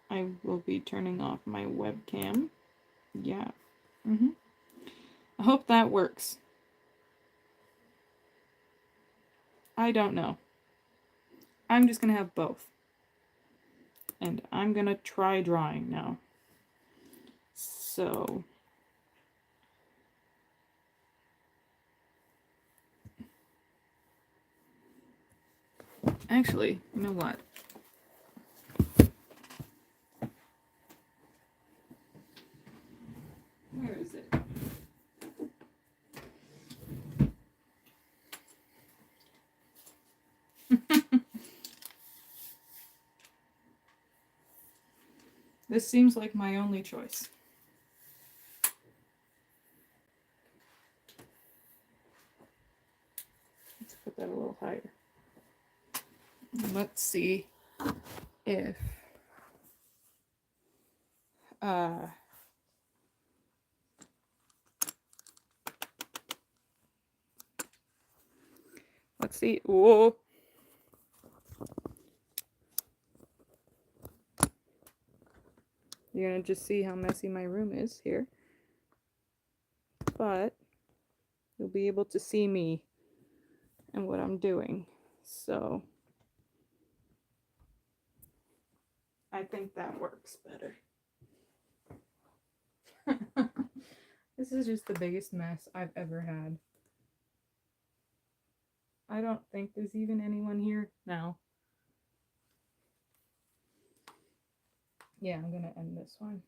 I will be turning off my webcam. Yeah. I hope that works. I don't know. I'm just gonna have both. And I'm gonna try drawing now. So. Actually, you know what? Where is it? This seems like my only choice. Let's put that a little higher. Let's see if let's see. Whoa. You're gonna just see how messy my room is here. But you'll be able to see me and what I'm doing. So I think that works better. This is just the biggest mess I've ever had. I don't think there's even anyone here now. Yeah, I'm gonna end this one.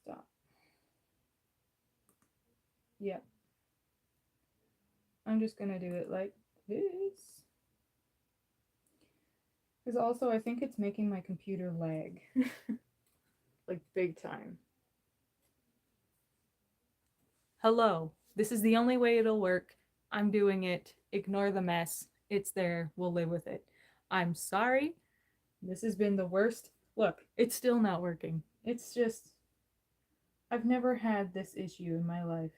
Stop. Yep. I'm just gonna do it like this. Because also I think it's making my computer lag. Like big time. Hello. This is the only way it'll work. I'm doing it. Ignore the mess. It's there. We'll live with it. I'm sorry. This has been the worst. Look, it's still not working. It's just, I've never had this issue in my life.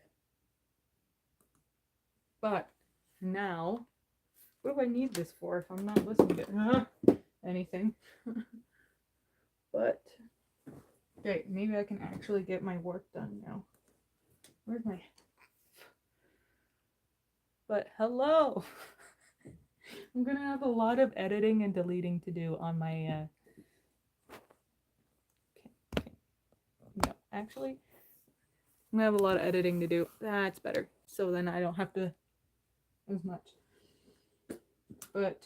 But now, what do I need this for if I'm not listening to anything? But, okay, maybe I can actually get my work done now. Where's my... But hello! I'm gonna have a lot of editing and deleting to do on my, okay. No, actually, I'm gonna have a lot of editing to do. That's better. So then I don't have to as much. But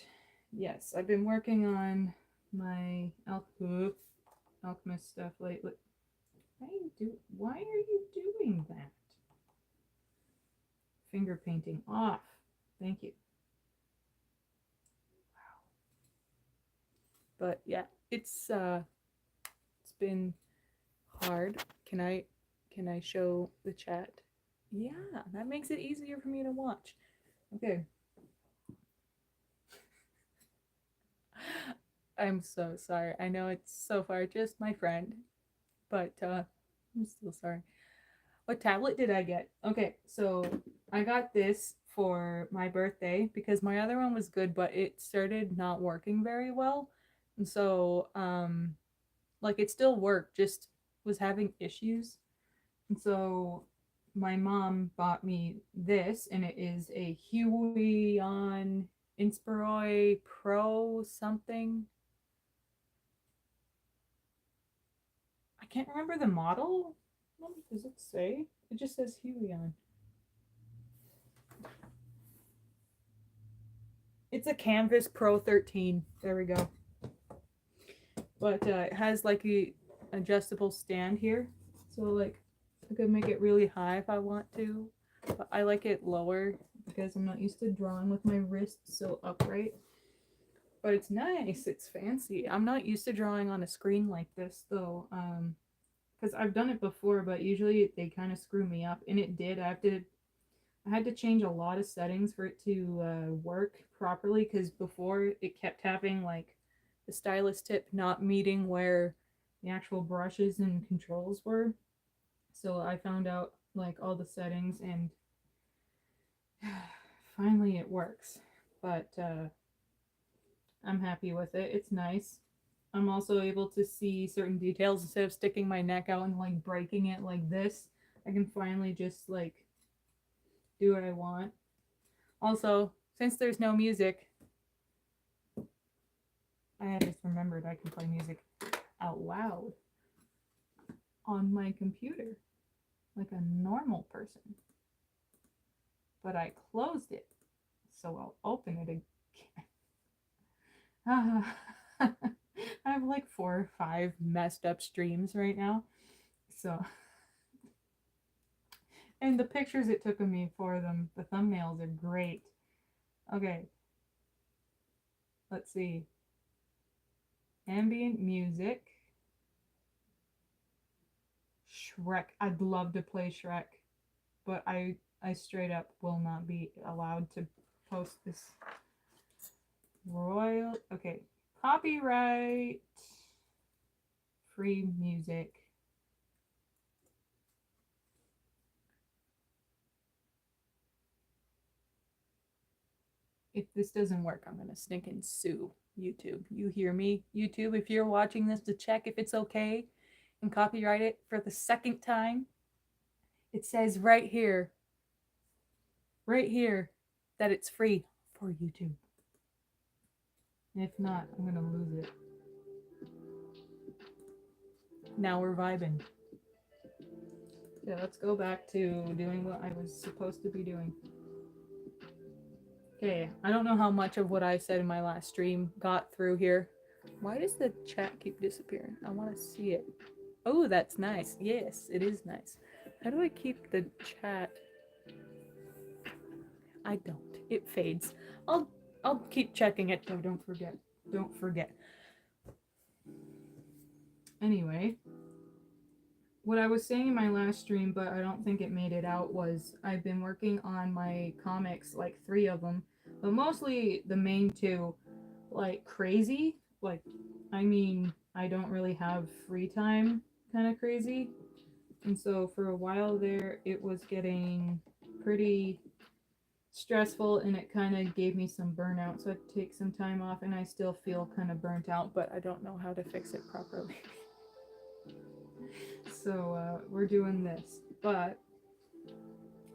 yes, I've been working on my alchemist stuff lately. Why are you doing that? Finger painting off. Thank you. Wow. But yeah, it's been hard. Can I show the chat? Yeah, that makes it easier for me to watch. Okay. I'm so sorry. I know it's so far just my friend, but I'm still sorry. What tablet did I get? Okay, so I got this for my birthday because my other one was good, but it started not working very well. And so like it still worked, just was having issues. And so my mom bought me this, and it is a Huion Inspiroi Pro something. I can't remember the model. What does it say? It just says Huion. It's a Canvas Pro 13. There we go. But it has like a adjustable stand here. So like I could make it really high if I want to. But I like it lower because I'm not used to drawing with my wrist so upright. But it's nice. It's fancy. I'm not used to drawing on a screen like this though. Because I've done it before, but usually they kind of screw me up. And it did. I had to change a lot of settings for it to work properly because before it kept having like the stylus tip not meeting where the actual brushes and controls were. So I found out like all the settings and finally it works. But I'm happy with it. It's nice. I'm also able to see certain details instead of sticking my neck out and like breaking it like this. I can finally just like do what I want. Also, since there's no music, I just remembered I can play music out loud on my computer like a normal person. But I closed it, so I'll open it again. I have like 4 or 5 messed up streams right now. So, and the pictures it took of me for them, the thumbnails are great. Okay. Let's see. Ambient music. Shrek. I'd love to play Shrek, but I straight up will not be allowed to post this. Royal. Okay. Copyright. Free music. If this doesn't work, I'm gonna sneak and sue YouTube. You hear me, YouTube? If you're watching this to check if it's okay and copyright it for the second time, it says right here, that it's free for YouTube. And if not, I'm gonna lose it. Now we're vibing. Yeah, let's go back to doing what I was supposed to be doing. Okay, I don't know how much of what I said in my last stream got through here. Why does the chat keep disappearing? I want to see it. Oh, that's nice. Yes, it is nice. How do I keep the chat? I don't. It fades. I'll keep checking it though. Don't forget. Don't forget. Anyway, what I was saying in my last stream, but I don't think it made it out, was I've been working on my comics, like 3 of them, but mostly the main 2, like crazy. Like, I mean, I don't really have free time, kind of crazy. And so for a while there, it was getting pretty stressful and it kind of gave me some burnout. So I had to take some time off and I still feel kind of burnt out, but I don't know how to fix it properly. So we're doing this. But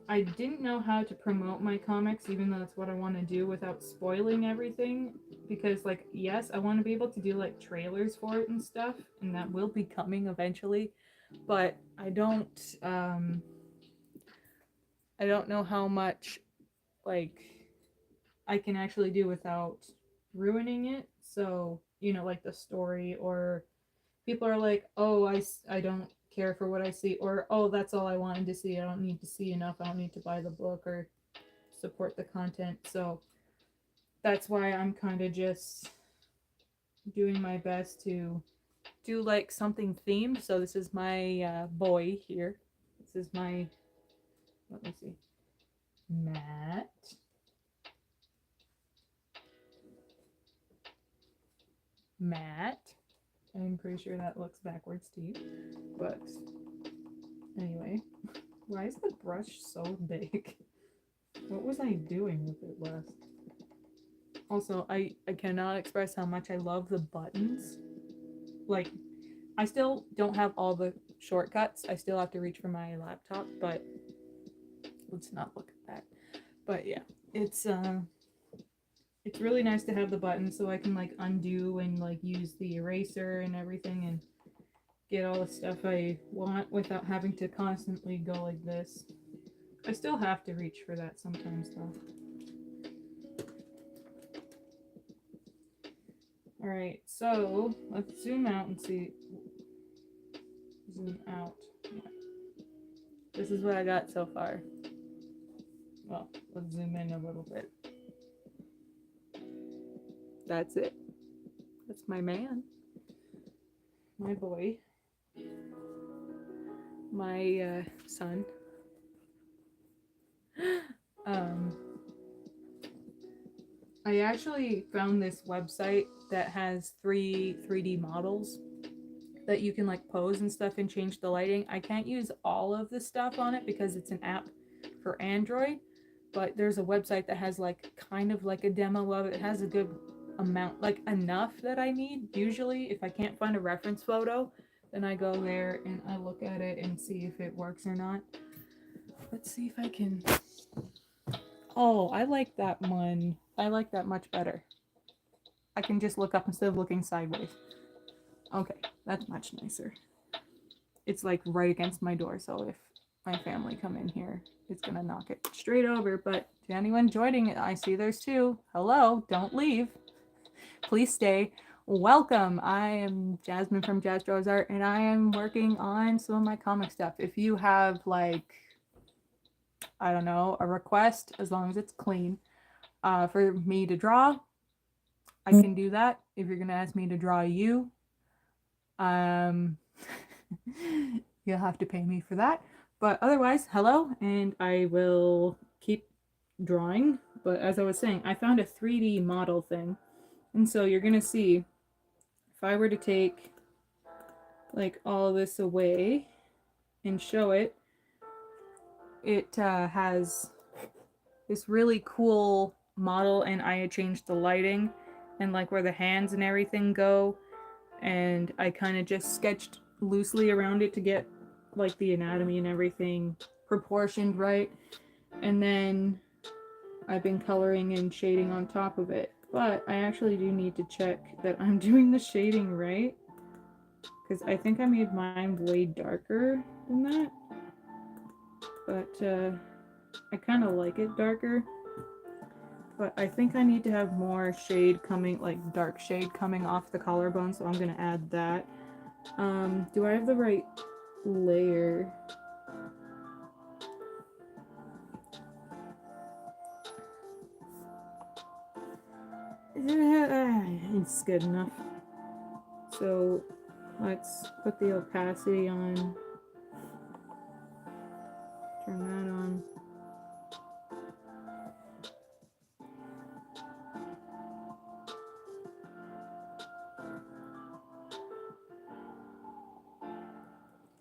I didn't know how to promote my comics, even though that's what I want to do, without spoiling everything. Because, like, yes, I want to be able to do, like, trailers for it and stuff, and that will be coming eventually. But I don't know how much, like, I can actually do without ruining it. So, you know, like the story, or people are like, oh, I don't care for what I see, or oh, that's all I wanted to see. I don't need to see enough. I don't need to buy the book or support the content. So that's why I'm kind of just doing my best to do like something themed. So this is my boy here. This is my, let me see, Matt. I'm pretty sure that looks backwards to you, but anyway, why is the brush so big? What was I doing with it last? Also, I cannot express how much I love the buttons. Like, I still don't have all the shortcuts. I still have to reach for my laptop, but let's not look at that. But yeah, it's really nice to have the buttons so I can like undo and like use the eraser and everything and get all the stuff I want without having to constantly go like this. I still have to reach for that sometimes though. Alright, so let's zoom out and see. Zoom out. Yeah. This is what I got so far. Well, let's zoom in a little bit. That's it. That's my man. My boy. My son. I actually found this website that has 3D models that you can like pose and stuff and change the lighting. I can't use all of the stuff on it because it's an app for Android, but there's a website that has like kind of like a demo of it. It has a good amount, like enough that I need. Usually if I can't find a reference photo, then I go there and I look at it and see if it works or not. Let's see if I can. Oh, I like that one. I like that much better. I can just look up instead of looking sideways. Okay, that's much nicer. It's like right against my door, so if my family come in here, it's gonna knock it straight over. But to anyone joining it, I see there's two. Hello, don't leave. Please stay. Welcome. I am Jasmine from Jazz Draws Art, and I am working on some of my comic stuff. If you have like, I don't know, a request, as long as it's clean, for me to draw, I can do that. If you're gonna ask me to draw you, you'll have to pay me for that. But otherwise, hello, and I will keep drawing. But as I was saying, I found a 3D model thing. And so you're gonna see, if I were to take like all this away and show it, it has this really cool model, and I had changed the lighting and like where the hands and everything go, and I kind of just sketched loosely around it to get like the anatomy and everything proportioned right, and then I've been coloring and shading on top of it. But I actually do need to check that I'm doing the shading right, because I think I made mine way darker than that, but I kind of like it darker. But I think I need to have more shade coming, like dark shade coming off the collarbone, so I'm gonna add that. Do I have the right layer? It's good enough. So let's put the opacity on. Turn that on.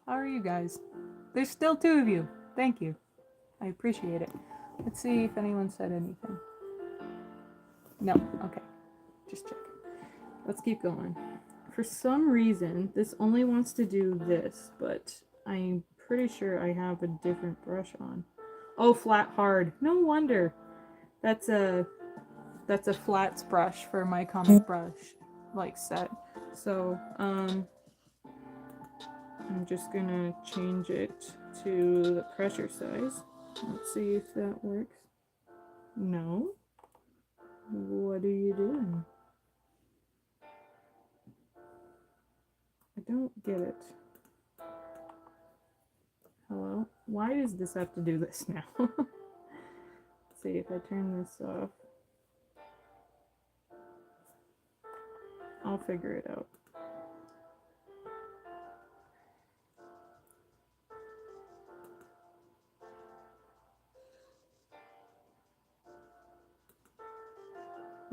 How are you guys? There's still two of you. Thank you. I appreciate it. Let's see if anyone said anything. No, okay. Just check. Let's keep going. For some reason, this only wants to do this, but I'm pretty sure I have a different brush on. Oh, flat hard. No wonder. That's a flats brush for my comic brush like set. So, I'm just gonna change it to the pressure size. Let's see if that works. No. What are you doing? I don't get it. Hello? Why does this have to do this now? Let's see if I turn this off. I'll figure it out.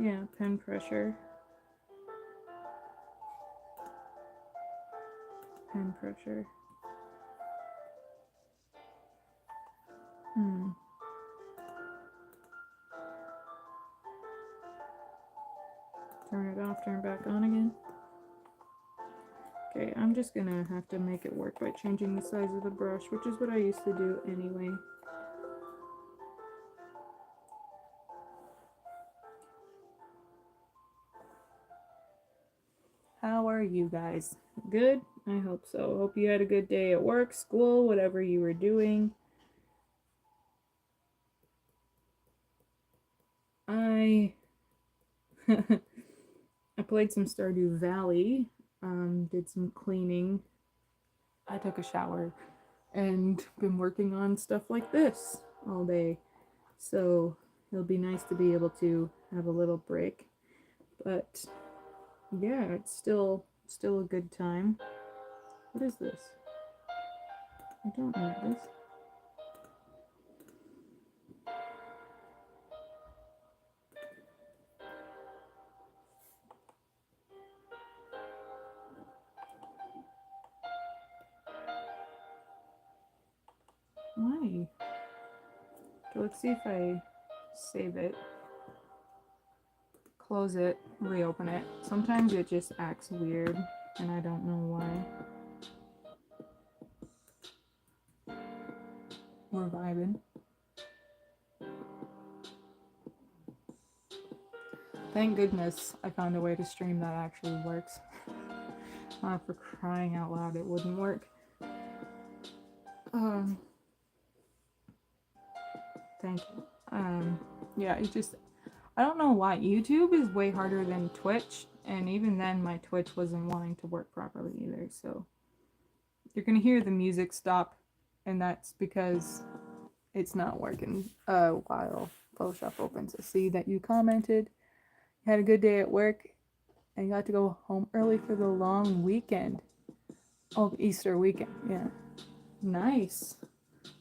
Yeah, pen pressure. Pen pressure. Turn it off, turn it back on again. Okay, I'm just gonna have to make it work by changing the size of the brush, which is what I used to do anyway. How are you guys? Good? I hope so. Hope you had a good day at work, school, whatever you were doing. I played some Stardew Valley, did some cleaning. I took a shower and been working on stuff like this all day. So it'll be nice to be able to have a little break. But yeah, it's still a good time. What is this? I don't need this. Why? So let's see if I save it. close it, reopen it. Sometimes it just acts weird, and I don't know why. We're vibing. Thank goodness I found a way to stream that actually works. For crying out loud, it wouldn't work. Thank you. Yeah, it just, I don't know why. YouTube is way harder than Twitch, and even then my Twitch wasn't wanting to work properly either, so you're gonna hear the music stop, and that's because it's not working while Photoshop opens. I see that you commented, you had a good day at work, and you got to go home early for the long weekend. Oh, Easter weekend, yeah. Nice.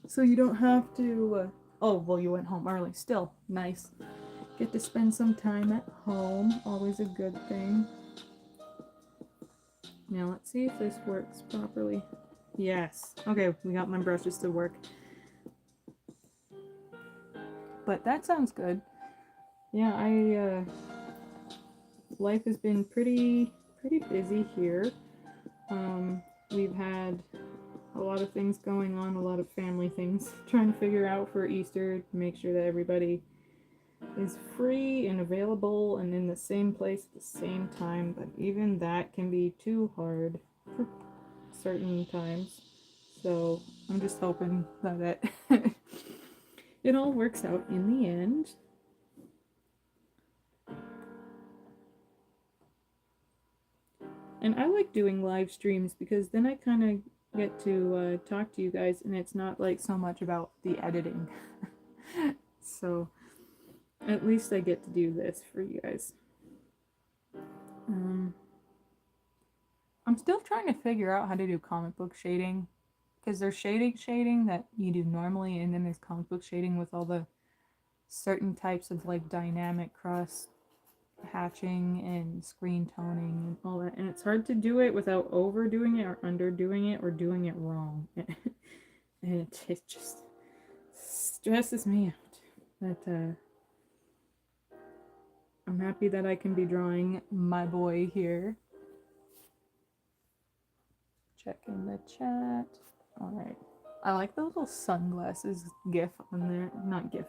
So you don't have to, oh, well, you went home early. Still, nice. Get to spend some time at home. Always a good thing. Now, let's see if this works properly. Yes. Okay, we got my brushes to work. But that sounds good. Yeah, life has been pretty busy here. We've had a lot of things going on, a lot of family things, trying to figure out for Easter to make sure that everybody is free and available and in the same place at the same time, but even that can be too hard for certain times. So I'm just hoping that it all works out in the end. And I like doing live streams because then I kind of get to talk to you guys, and it's not like so much about the editing. So at least I get to do this for you guys. I'm still trying to figure out how to do comic book shading, because there's shading that you do normally, and then there's comic book shading with all the certain types of like dynamic cross hatching and screen toning and all that, and it's hard to do it without overdoing it or underdoing it or doing it wrong. And it just stresses me out. But I'm happy that I can be drawing my boy here. Check in the chat. Alright. I like the little sunglasses gif on there. Not gif.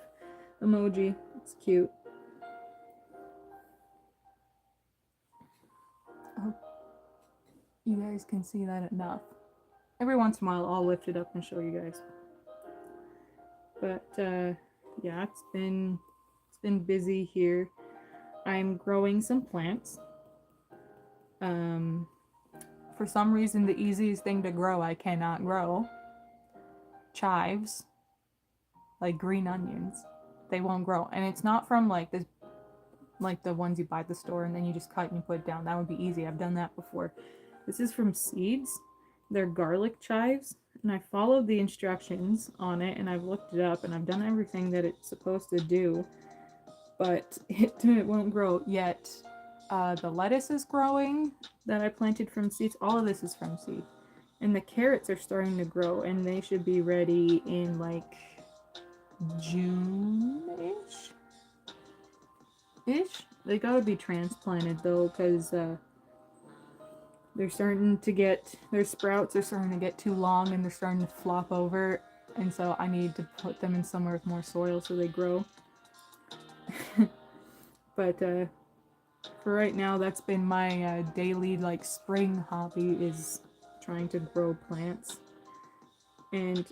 Emoji. It's cute. I hope you guys can see that enough. Every once in a while I'll lift it up and show you guys. But yeah, it's been busy here. I'm growing some plants. For some reason the easiest thing to grow I cannot grow. Chives. Like green onions. They won't grow. And it's not from like this, like the ones you buy at the store and then you just cut and you put it down. That would be easy. I've done that before. This is from seeds. They're garlic chives, and I followed the instructions on it, and I've looked it up, and I've done everything that it's supposed to do, but it won't grow yet. The lettuce is growing that I planted from seeds. All of this is from seed. And the carrots are starting to grow, and they should be ready in like June-ish? They gotta be transplanted though, because they're starting to get, their sprouts are starting to get too long and they're starting to flop over, and so I need to put them in somewhere with more soil so they grow. But for right now, that's been my daily like spring hobby, is trying to grow plants. And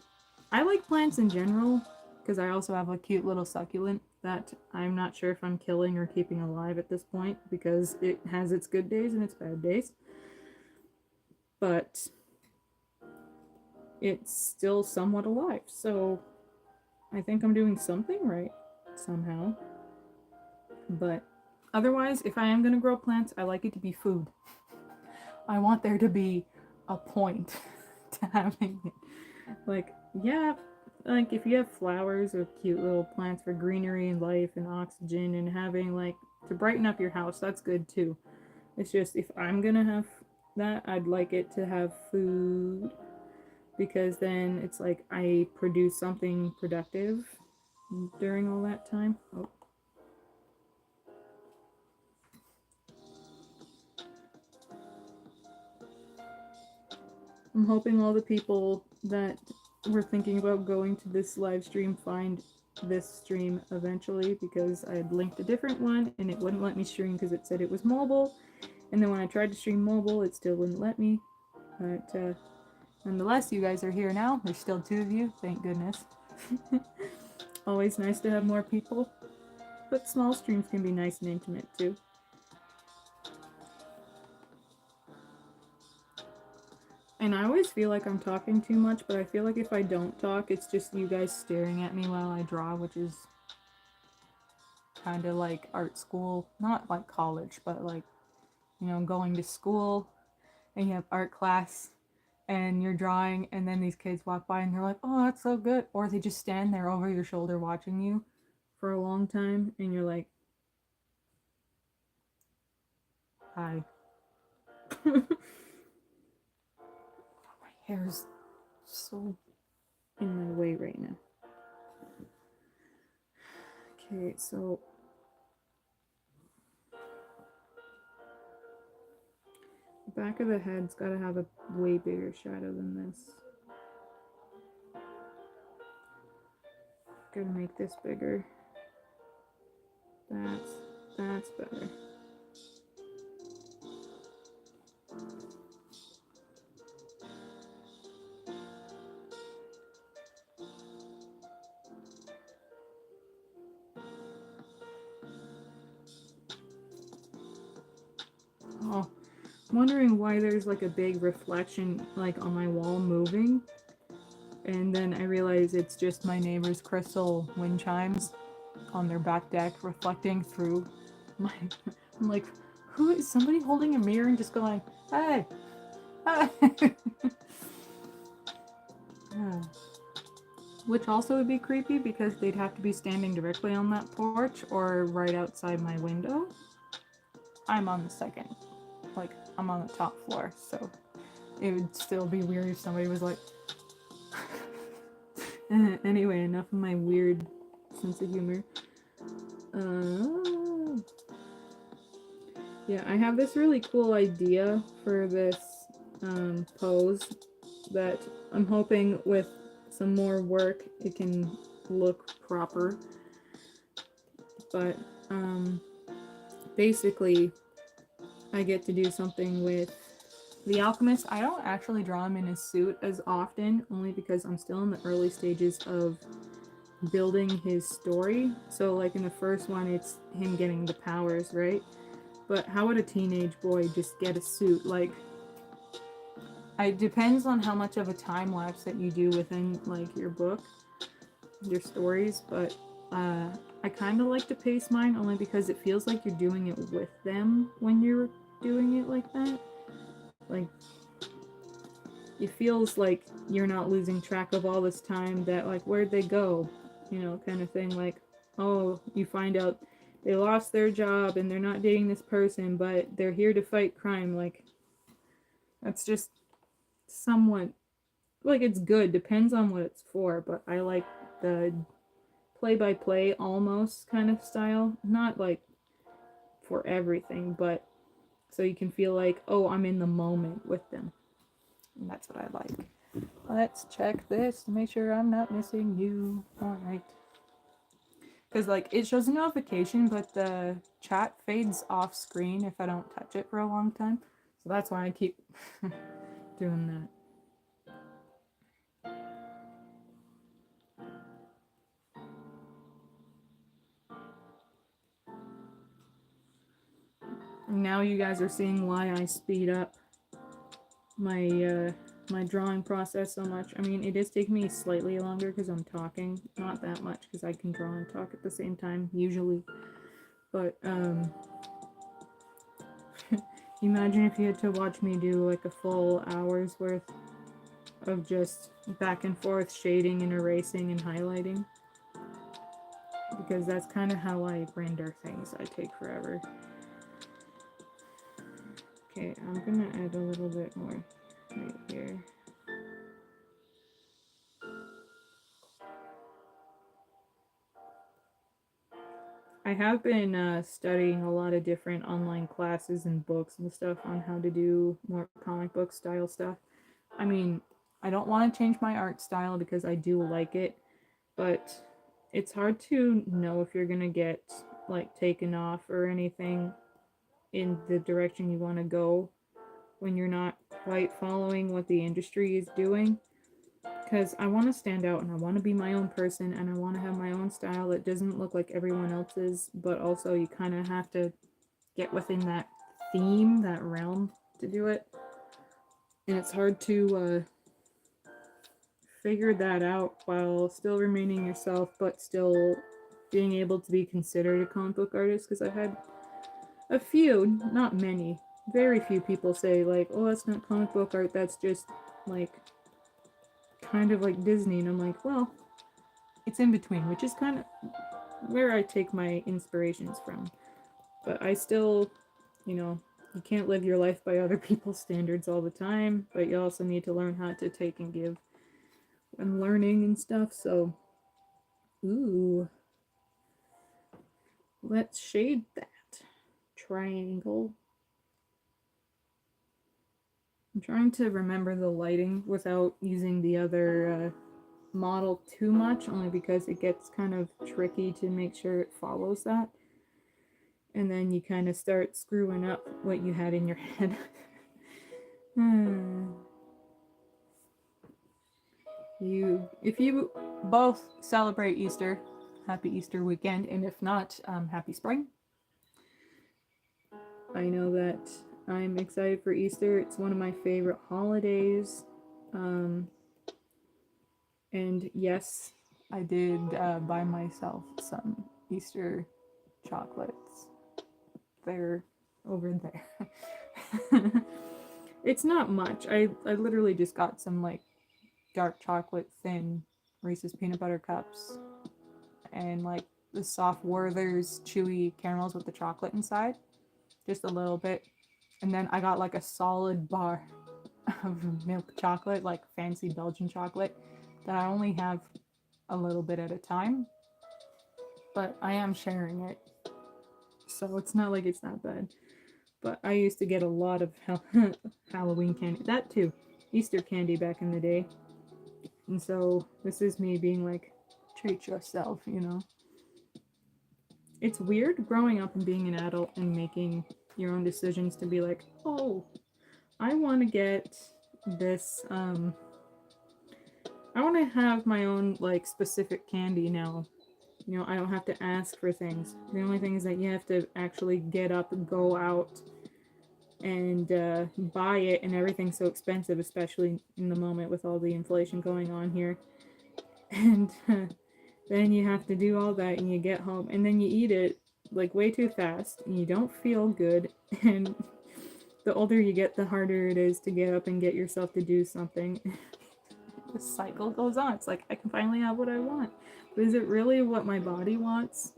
I like plants in general because I also have a cute little succulent that I'm not sure if I'm killing or keeping alive at this point, because it has its good days and its bad days. But it's still somewhat alive, so I think I'm doing something right somehow. But otherwise, if I am going to grow plants, I like it to be food. I want there to be a point to having it. Like, yeah, like if you have flowers or cute little plants for greenery and life and oxygen and having like to brighten up your house, that's good too. It's just, if I'm gonna have that, I'd like it to have food, because then it's like I produce something productive during all that time. Oh. I'm hoping all the people that were thinking about going to this live stream find this stream eventually, because I had linked a different one and it wouldn't let me stream because it said it was mobile. And then when I tried to stream mobile, it still wouldn't let me. But nonetheless, you guys are here now. There's still 2 of you, thank goodness. Always nice to have more people. But small streams can be nice and intimate too. And I always feel like I'm talking too much, but I feel like if I don't talk, it's just you guys staring at me while I draw, which is kind of like art school. Not like college, but like, you know, going to school and you have art class and you're drawing, and then these kids walk by and they're like, oh, that's so good. Or they just stand there over your shoulder watching you for a long time, and you're like, hi. My hair's so in my way right now. Okay, so the back of the head's got to have a way bigger shadow than this. Gotta make this bigger. That's better. Oh, I'm wondering why there's like a big reflection like on my wall moving. And then I realize it's just my neighbor's crystal wind chimes on their back deck reflecting through my... I'm like, who is somebody holding a mirror and just going, hey, hi. Which also would be creepy because they'd have to be standing directly on that porch or right outside my window. I'm on the second, like, I'm on the top floor, so it would still be weird if somebody was like... Anyway, enough of my weird sense of humor. Yeah, I have this really cool idea for this pose that I'm hoping with some more work it can look proper. But basically I get to do something with the alchemist. I don't actually draw him in his suit as often, only because I'm still in the early stages of building his story. So like in the first one, it's him getting the powers, right? But how would a teenage boy just get a suit? Like, it depends on how much of a time lapse that you do within like your book, your stories, but I kind of like to pace mine only because it feels like you're doing it with them when you're doing it like that. Like, it feels like you're not losing track of all this time that, like, where'd they go? You know, kind of thing. Like, oh, you find out they lost their job and they're not dating this person, but they're here to fight crime. Like, that's just somewhat, like, it's good. Depends on what it's for, but I like the play-by-play almost kind of style. Not, like, for everything, but so you can feel like, oh, I'm in the moment with them. And that's what I like. Let's check this to make sure I'm not missing you. Alright. Because, like, it shows a notification, but the chat fades off screen if I don't touch it for a long time. So that's why I keep doing that. Now you guys are seeing why I speed up my my drawing process so much. I mean, it is taking me slightly longer because I'm talking. Not that much because I can draw and talk at the same time, usually. But, imagine if you had to watch me do like a full hour's worth of just back and forth shading and erasing and highlighting. Because that's kind of how I render things. I take forever. Okay, I'm gonna add a little bit more right here. I have been studying a lot of different online classes and books and stuff on how to do more comic book style stuff. I mean, I don't want to change my art style because I do like it, but it's hard to know if you're gonna get like taken off or anything in the direction you want to go when you're not quite following what the industry is doing. Because I want to stand out and I want to be my own person and I want to have my own style that doesn't look like everyone else's, but also you kind of have to get within that theme, that realm to do it. And it's hard to figure that out while still remaining yourself, but still being able to be considered a comic book artist. Because I've had a few, not many, very few people say, like, oh, that's not comic book art, that's just like kind of like Disney. And I'm like, well, it's in between, which is kind of where I take my inspirations from. But I still, you know, you can't live your life by other people's standards all the time, but you also need to learn how to take and give when learning and stuff. So, ooh, let's shade that triangle. I'm trying to remember the lighting without using the other model too much, only because it gets kind of tricky to make sure it follows that. And then you kind of start screwing up what you had in your head. If you both celebrate Easter, happy Easter weekend, and if not, happy spring. I know that I'm excited for Easter. It's one of my favorite holidays. And yes, I did buy myself some Easter chocolates. They're over there. It's not much. I literally just got some like dark chocolate thin Reese's peanut butter cups and like the soft Werther's chewy caramels with the chocolate inside. Just a little bit. And then I got like a solid bar of milk chocolate, like fancy Belgian chocolate, that I only have a little bit at a time. But I am sharing it. So it's not like it's that bad. But I used to get a lot of Halloween candy. That too. Easter candy back in the day. And so this is me being like, treat yourself, you know? It's weird growing up and being an adult and making your own decisions to be like, oh, I want to get this, I want to have my own, like, specific candy now. You know, I don't have to ask for things. The only thing is that you have to actually get up and go out and buy it, and everything's so expensive, especially in the moment with all the inflation going on here. And then you have to do all that, and you get home, and then you eat it like way too fast, and you don't feel good. And the older you get, the harder it is to get up and get yourself to do something. The cycle goes on. It's like, I can finally have what I want. But is it really what my body wants?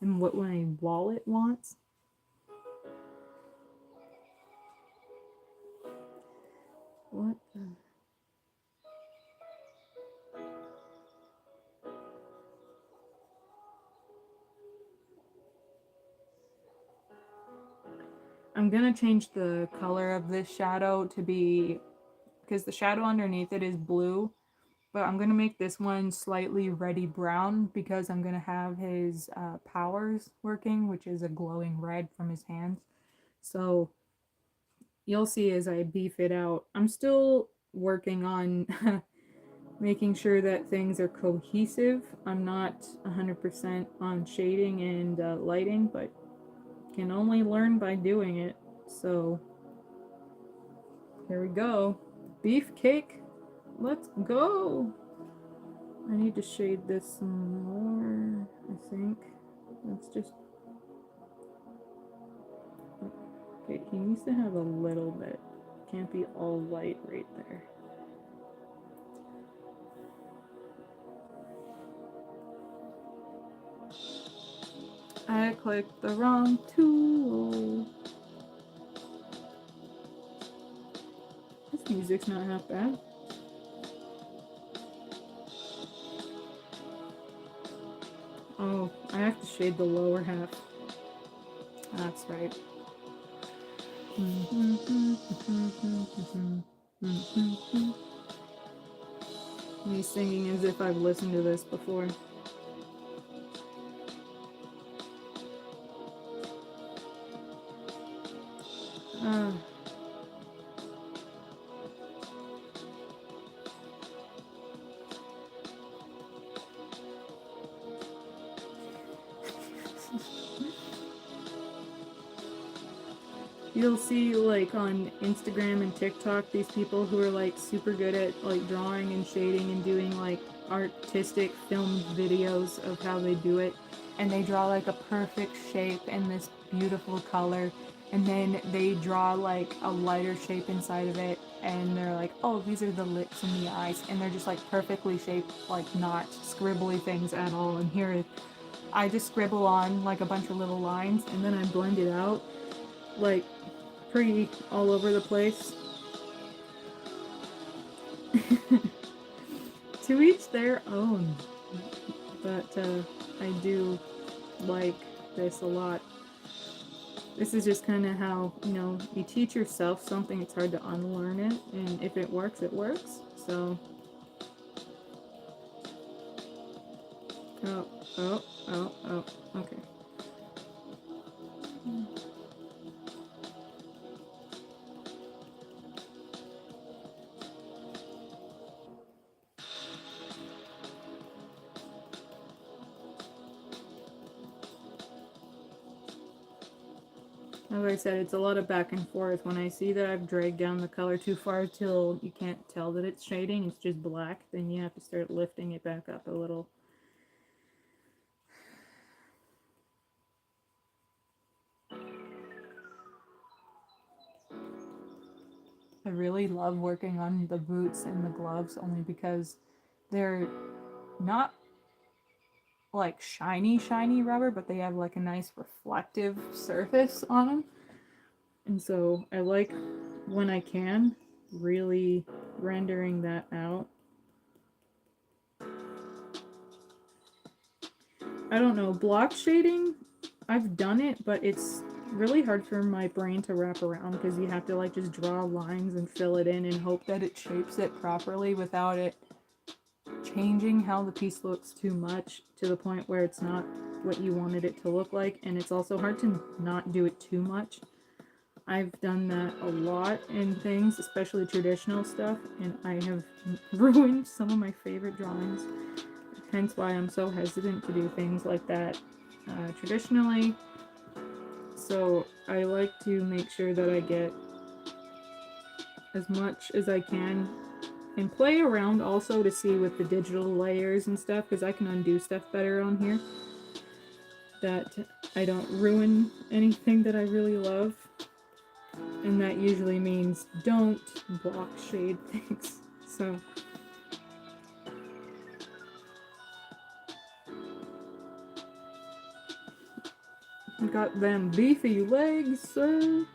And what my wallet wants? What the... I'm gonna change the color of this shadow to be, because the shadow underneath it is blue, but I'm gonna make this one slightly reddy brown because I'm gonna have his powers working, which is a glowing red from his hands. So you'll see as I beef it out. I'm still working on making sure that things are cohesive. I'm not 100% on shading and lighting, but can only learn by doing it. So here we go. Beefcake, let's go. I need to shade this some more, I think. Let's just... Okay, he needs to have a little bit. Can't be all light right there. I clicked the wrong tool. This music's not half bad. Oh, I have to shade the lower half. That's right. Mm-hmm. Me singing as if I've listened to this before. Uh, You'll see like on Instagram and TikTok these people who are like super good at like drawing and shading and doing like artistic film videos of how they do it, and they draw like a perfect shape and this beautiful color, and then they draw like a lighter shape inside of it, and they're like, oh, these are the lips and the eyes, and they're just like perfectly shaped, like not scribbly things at all. And here I just scribble on like a bunch of little lines, and then I blend it out like pretty all over the place. To each their own. But I do like this a lot. This is just kind of how, you know, you teach yourself something, it's hard to unlearn it, and if it works, it works. So, okay. As I said, it's a lot of back and forth. When I see that I've dragged down the color too far till you can't tell that it's shading, it's just black, then you have to start lifting it back up a little. I really love working on the boots and the gloves only because they're not like shiny rubber, but they have like a nice reflective surface on them. And so I like, when I can, really rendering that out. I don't know, block shading, I've done it, but it's really hard for my brain to wrap around because you have to like just draw lines and fill it in and hope that it shapes it properly without it changing how the piece looks too much to the point where it's not what you wanted it to look like. And it's also hard to not do it too much. I've done that a lot in things, especially traditional stuff, and I have ruined some of my favorite drawings. Hence why I'm so hesitant to do things like that traditionally. So I like to make sure that I get as much as I can and play around also to see with the digital layers and stuff, because I can undo stuff better on here, that I don't ruin anything that I really love. And that usually means don't block shade things. So got them beefy legs, sir.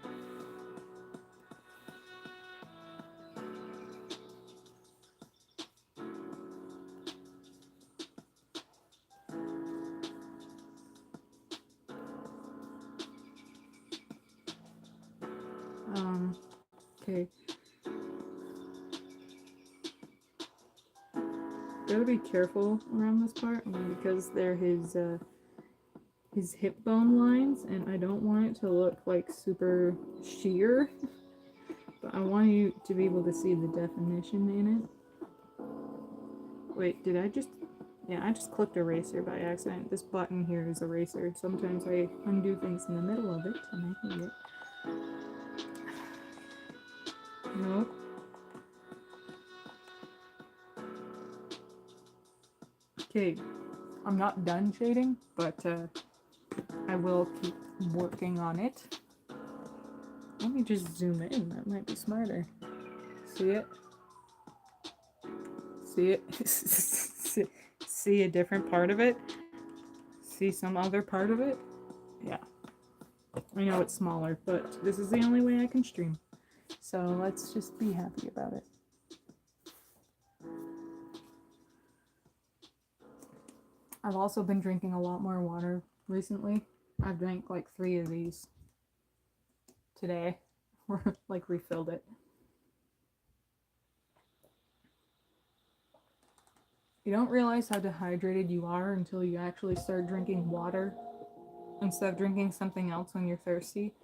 Okay. Gotta be careful around this part because they're his hip bone lines, and I don't want it to look like super sheer, but I want you to be able to see the definition in it. Wait, did I just... Yeah, I just clicked eraser by accident. This button here is eraser. Sometimes I undo things in the middle of it and I hate it. Nope. Okay, I'm not done shading, but I will keep working on it. Let me just zoom in, that might be smarter. See it? See it? See a different part of it? See some other part of it? Yeah. I know it's smaller, but this is the only way I can stream. So let's just be happy about it. I've also been drinking a lot more water recently. I've drank like 3 of these today. Like refilled it. You don't realize how dehydrated you are until you actually start drinking water instead of drinking something else when you're thirsty.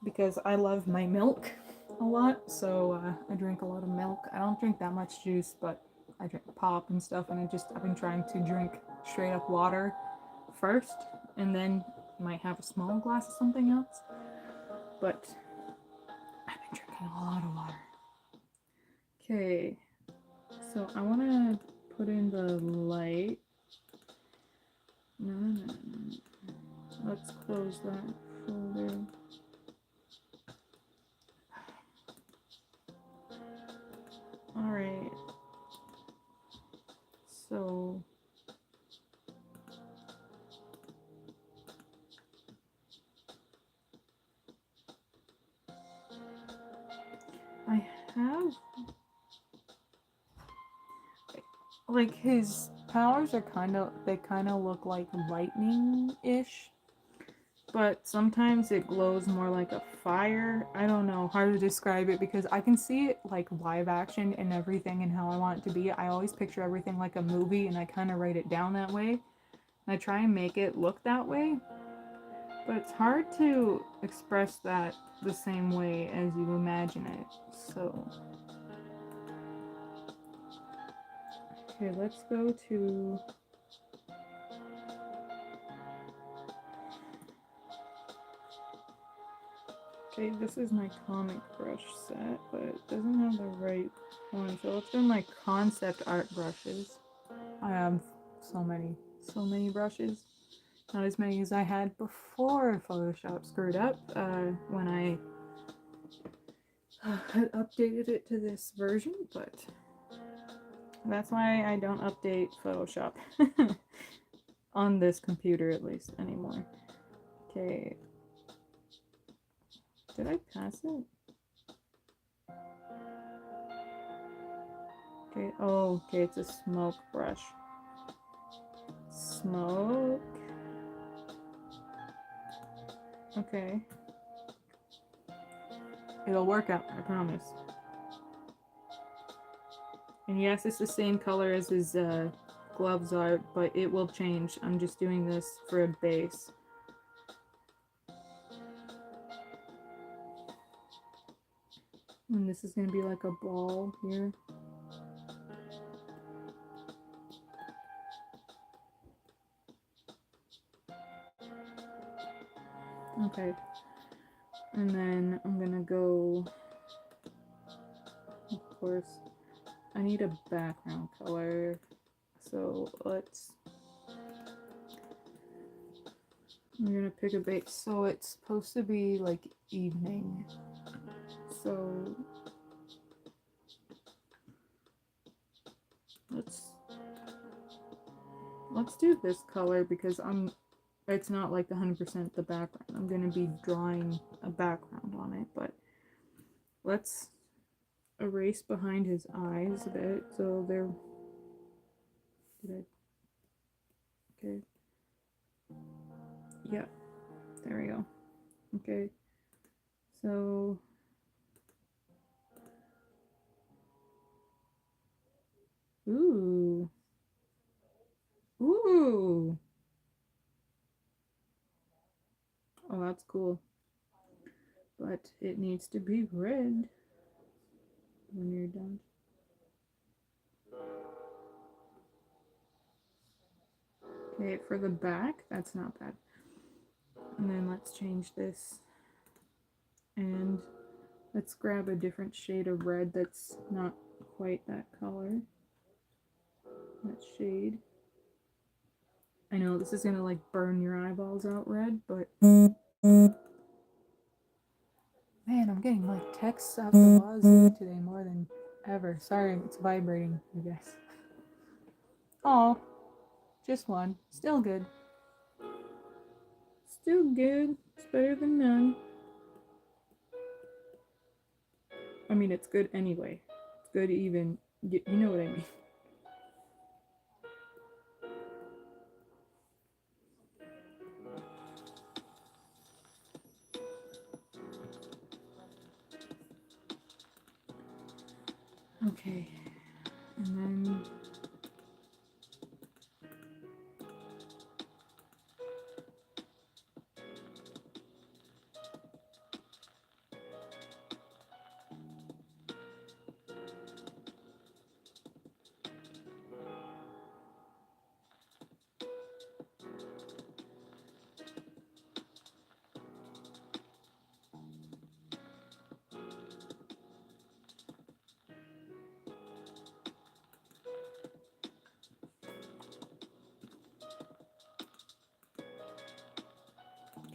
Because I love my milk a lot, so I drink a lot of milk. I don't drink that much juice, but I drink pop and stuff, and I've been trying to drink straight up water first, and then might have a small glass of something else. But I've been drinking a lot of water. Okay, so I want to put in the light. No. Let's close that folder. Alright. So I have like his powers are they kind of look like lightning-ish, but sometimes it glows more like a fire. I don't know how to describe it because I can see it like live action and everything and how I want it to be. I always picture everything like a movie and I kind of write it down that way. I try and make it look that way, but it's hard to express that the same way as you imagine it. So, okay, let's go to... Okay, this is my comic brush set, but it doesn't have the right one. So let's go to my concept art brushes. I have so many brushes. Not as many as I had before Photoshop screwed up when I had updated it to this version, but that's why I don't update Photoshop on this computer at least anymore. Okay. Did I pass it? Okay, oh, okay, it's a smoke brush. Smoke. Okay. It'll work out, I promise. And yes, it's the same color as his gloves are, but it will change. I'm just doing this for a base. And this is going to be like a ball here. Okay. And then I'm going to go, of course, I need a background color. So I'm going to pick a base. So it's supposed to be like evening. So let's do this color because it's not like 100% the background. I'm going to be drawing a background on it, but let's erase behind his eyes a bit so they're... Okay. Yeah, there we go. Okay, so ooh. Oh, that's cool. But it needs to be red when you're done. Okay, for the back, that's not bad. And then let's change this. And let's grab a different shade of red that's not quite that color. That shade. I know this is gonna like burn your eyeballs out red, but man, I'm getting like texts out the wazoo today more than ever. Sorry, it's vibrating, I guess. Oh, just one. Still good. Still good. It's better than none. I mean, it's good anyway. It's good even. You know what I mean. Okay. And then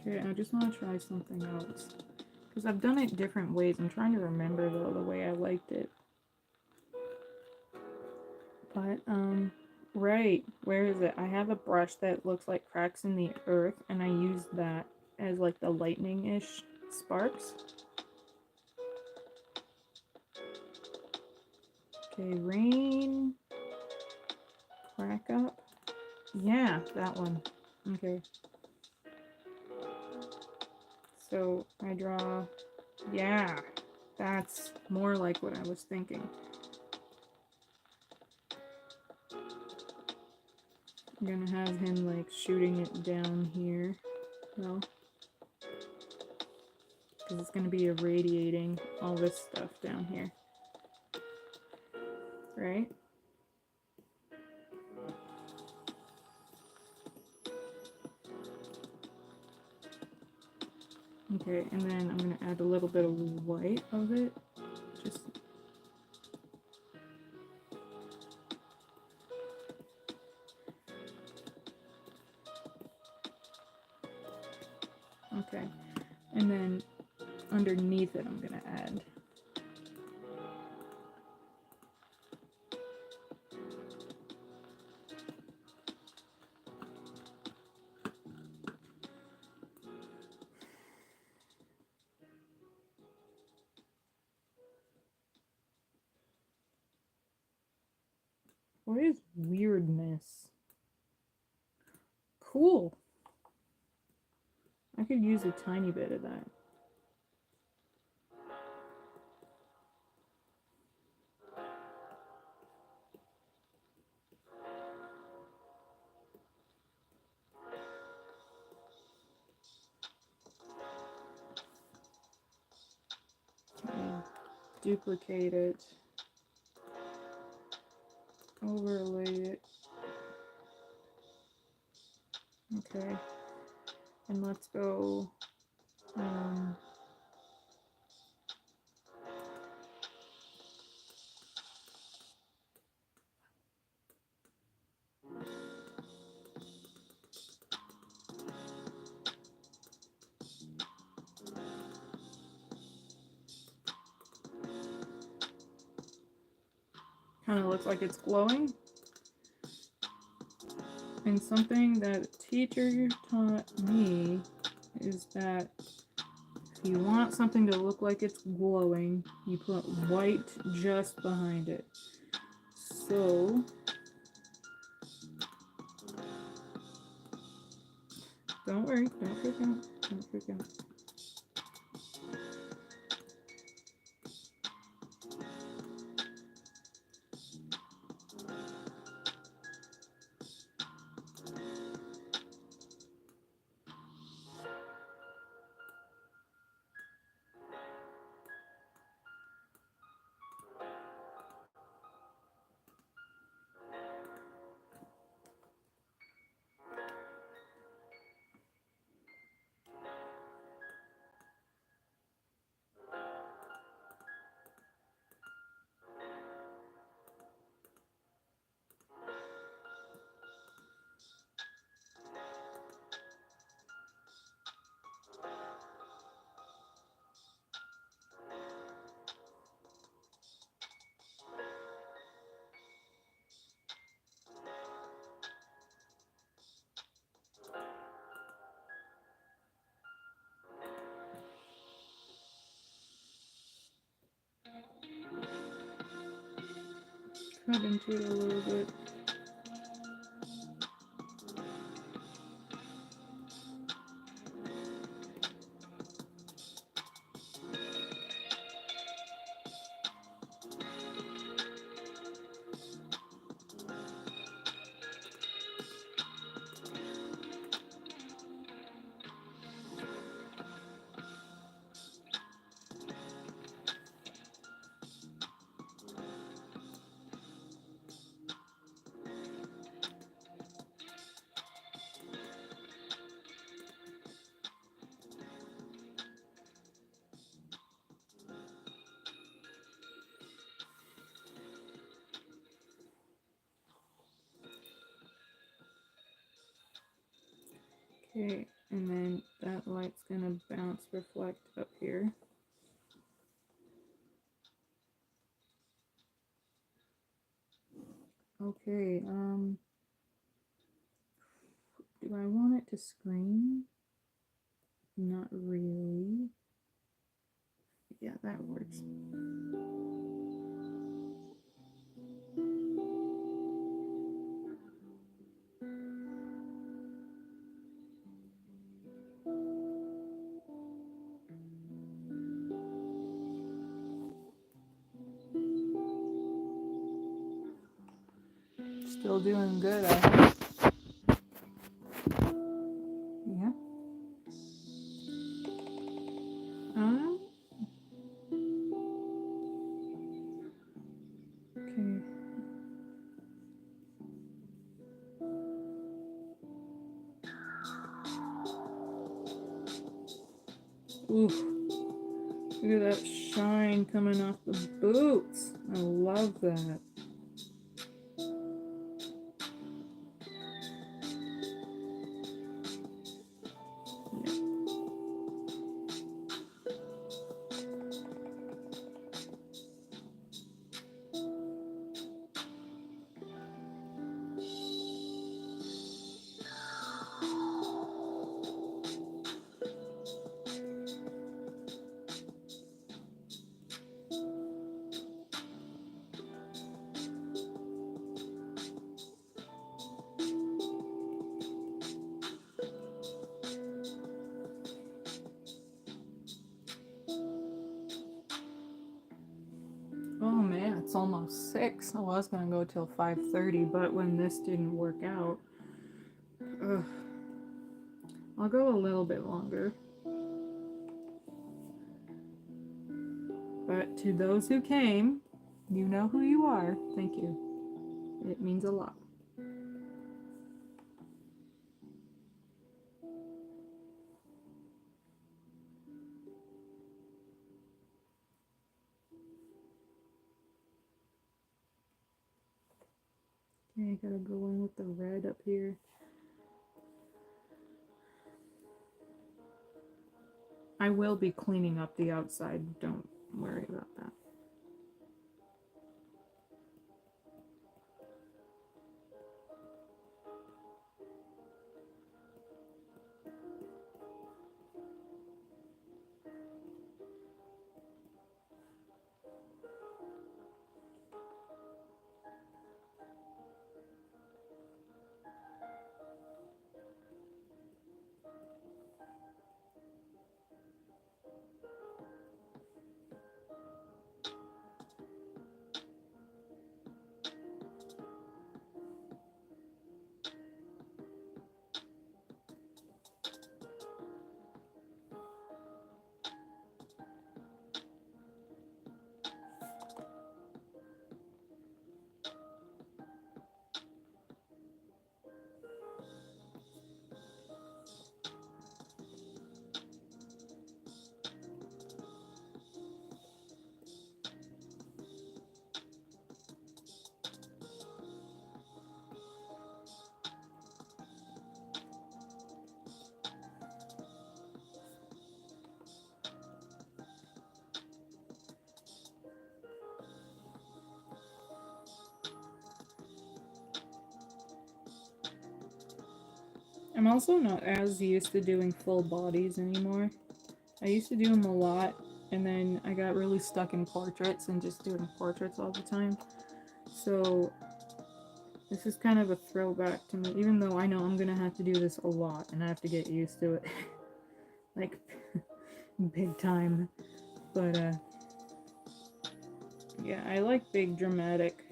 Okay, I just want to try something else. Because I've done it different ways. I'm trying to remember, though, the way I liked it. But, right. Where is it? I have a brush that looks like cracks in the earth, and I use that as, like, the lightning-ish sparks. Okay, rain. Crack up. Yeah, that one. Okay. So, I draw... Yeah, that's more like what I was thinking. I'm gonna have him like shooting it down here, though, because it's gonna be irradiating all this stuff down here, right? Okay, and then I'm gonna add a little bit of white of it, just okay, and then underneath it I'm gonna add what is weirdness? Cool. I could use a tiny bit of that. Okay. Duplicate it. Overlay it. Okay. And let's go kind of looks like it's glowing. And something that a teacher taught me is that if you want something to look like it's glowing, you put white just behind it. So, don't worry, don't freak out, don't freak out. Cut into it a little bit. Okay, And then that light's gonna bounce, reflect up here. Okay, do I want it to screen? Not really. Yeah, that works. Still doing good, I hope. Yeah. Okay. Oof. Look at that shine coming off the boots. I love that. Oh man, it's almost 6. I was gonna go till 5:30, but when this didn't work out, ugh, I'll go a little bit longer. But to those who came, you know who you are. Thank you. It means a lot. Okay, I gotta go in with the red up here. I will be cleaning up the outside. Don't worry about that. I'm also not as used to doing full bodies anymore. I used to do them a lot, and then I got really stuck in portraits and just doing portraits all the time. So this is kind of a throwback to me, even though I know I'm gonna have to do this a lot and I have to get used to it. Like, big time. But, yeah, I like big dramatic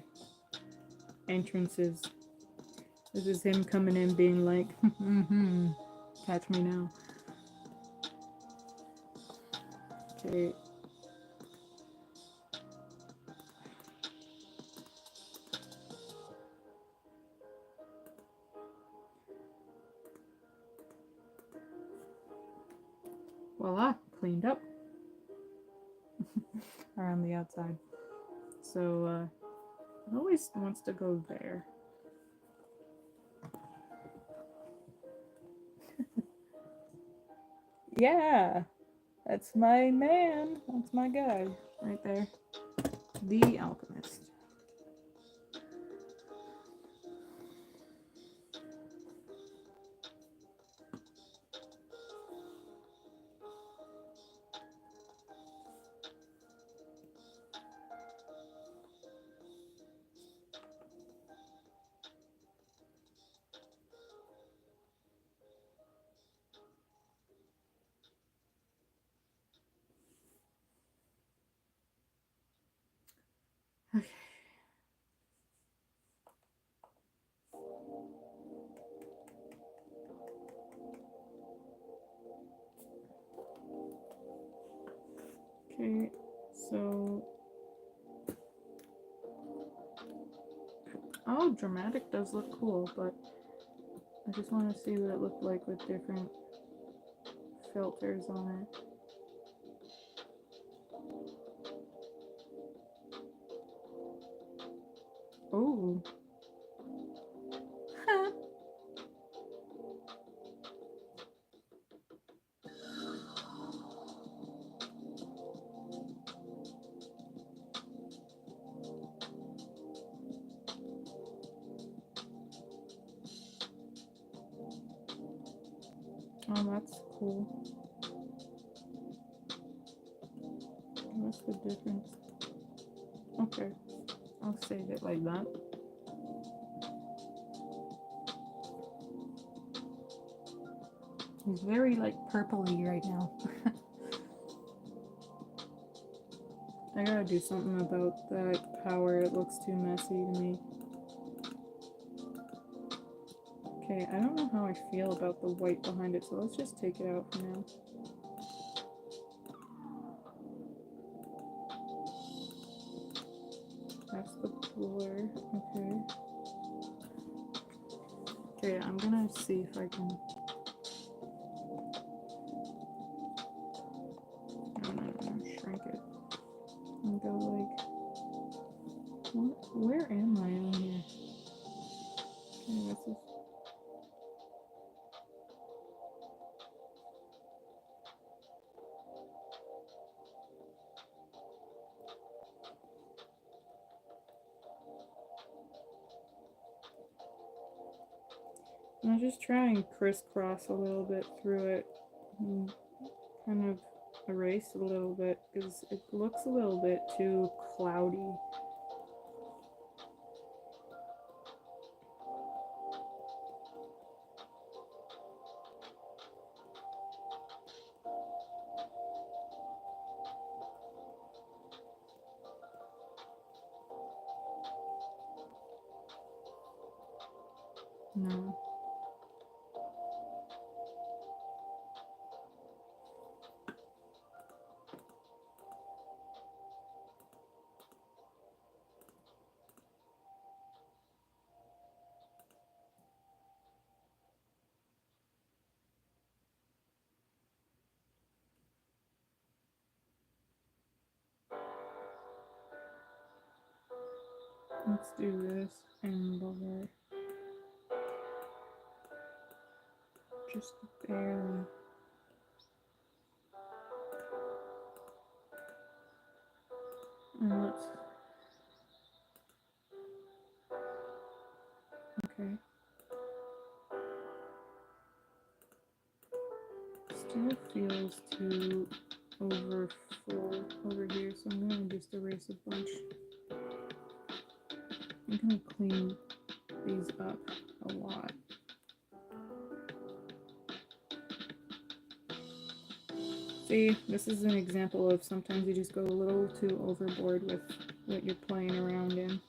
entrances. This is him coming in being like, catch me now. Okay. Voila, cleaned up. Around the outside. So, it always wants to go there. Yeah, that's my man. That's my guy right there. The Alchemist. Okay. Okay, so oh, dramatic does look cool, but I just want to see what it looked like with different filters on it. Oh. Oh, that's cool. What's the difference? Okay, I'll save it like that. He's very like purpley right now. I gotta do something about that power. It looks too messy to me. Okay, I don't know how I feel about the white behind it, so let's just take it out for now. That's the blur. Okay. Okay, I'm gonna see if I can. No, shrink it. And go like. What? Where am I on here? Okay, this is. I'll just try and crisscross a little bit through it and kind of erase a little bit because it looks a little bit too cloudy. No. Let's do this and over just barely. And let's. Okay. Still feels too over full over here, so I'm gonna just erase a bunch. I'm gonna clean these up a lot. See, this is an example of sometimes you just go a little too overboard with what you're playing around in.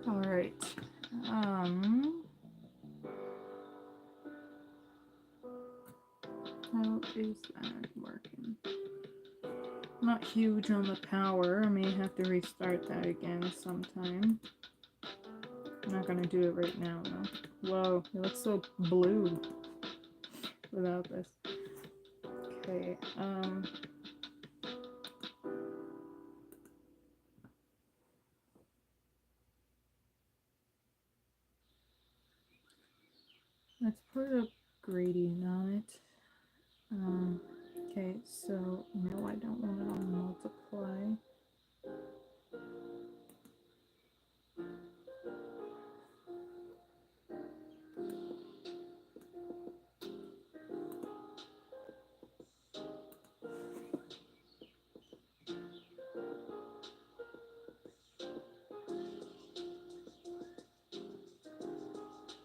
All right. How is that working? not huge on the power. I may have to restart that again sometime. I'm not gonna do it right now though. Whoa, it looks so blue without this. Okay, let's put a gradient on it. Okay, so no, I don't want it on multiply.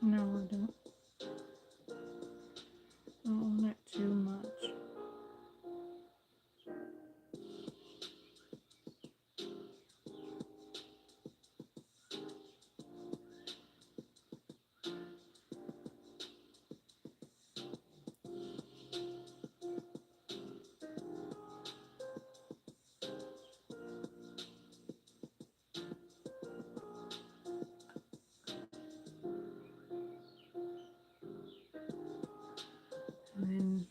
No, I don't. Oh, not too much. And then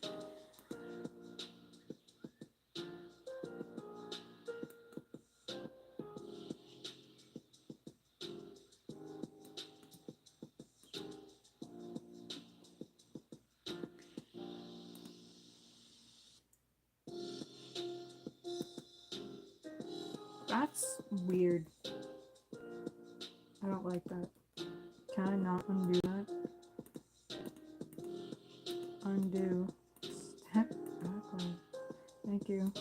that's weird. I don't like that. Can I not undo that? Undo. Step backward. Thank you.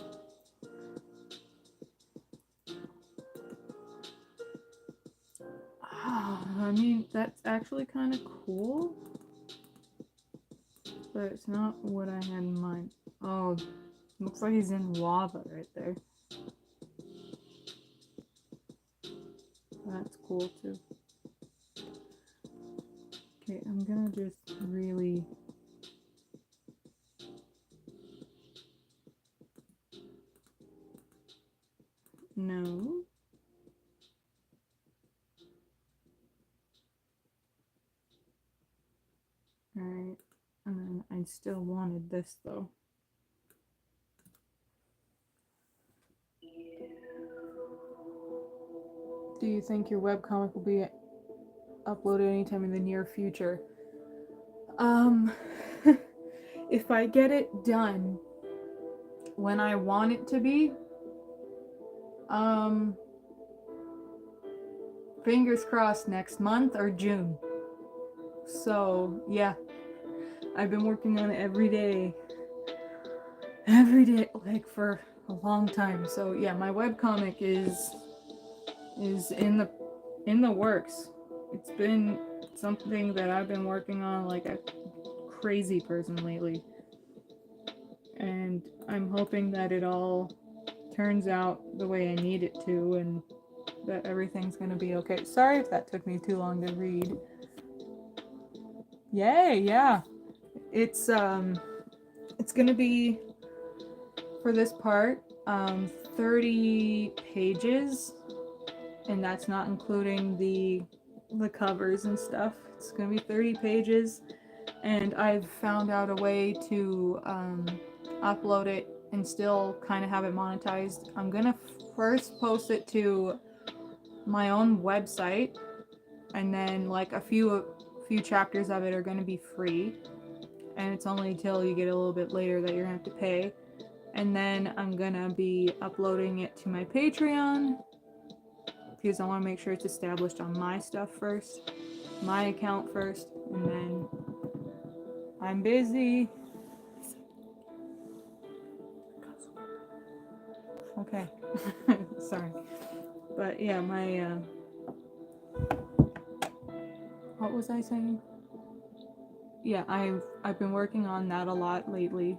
I mean, that's actually kind of cool, but it's not what I had in mind. Oh, looks like he's in lava right there. That's cool too. Okay, I'm gonna just really... No. Alright, and then I still wanted this though. Do you think your webcomic will be uploaded anytime in the near future? If I get it done when I want it to be, fingers crossed next month or June. So, yeah. I've been working on it every day, like for a long time. So, yeah, my webcomic is in the works. It's been something that I've been working on like a crazy person lately. And I'm hoping that it all turns out the way I need it to and that everything's gonna be okay. Sorry if that took me too long to read. Yay, yeah. It's gonna be, for this part, 30 pages, and that's not including the covers and stuff. It's gonna be 30 pages, and I've found out a way to upload it and still kind of have it monetized. I'm gonna first post it to my own website, and then like a few chapters of it are gonna be free, and it's only until you get a little bit later that you're gonna have to pay. And then I'm gonna be uploading it to my Patreon because I want to make sure it's established on my stuff first, my account first, and then I'm busy. Okay, sorry, but yeah, my what was I saying? Yeah, I've been working on that a lot lately,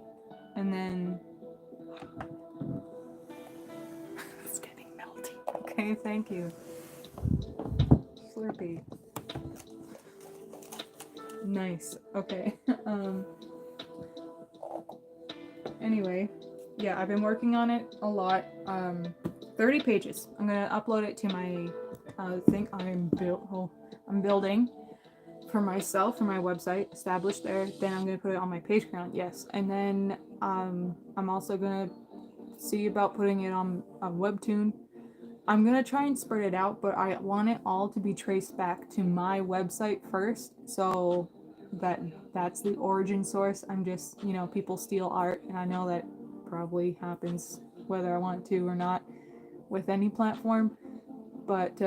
and then it's getting melty. Okay, thank you. Slurpee. Nice. Okay. Anyway, yeah, I've been working on it a lot. 30 pages. I'm gonna upload it to my thing I'm building for myself, for my website, established there. Then I'm gonna put it on my Patreon, yes. And then I'm also gonna see about putting it on a webtoon. I'm gonna try and spread it out, but I want it all to be traced back to my website first, so that's the origin source. I'm just, people steal art, and I know that probably happens whether I want to or not with any platform. But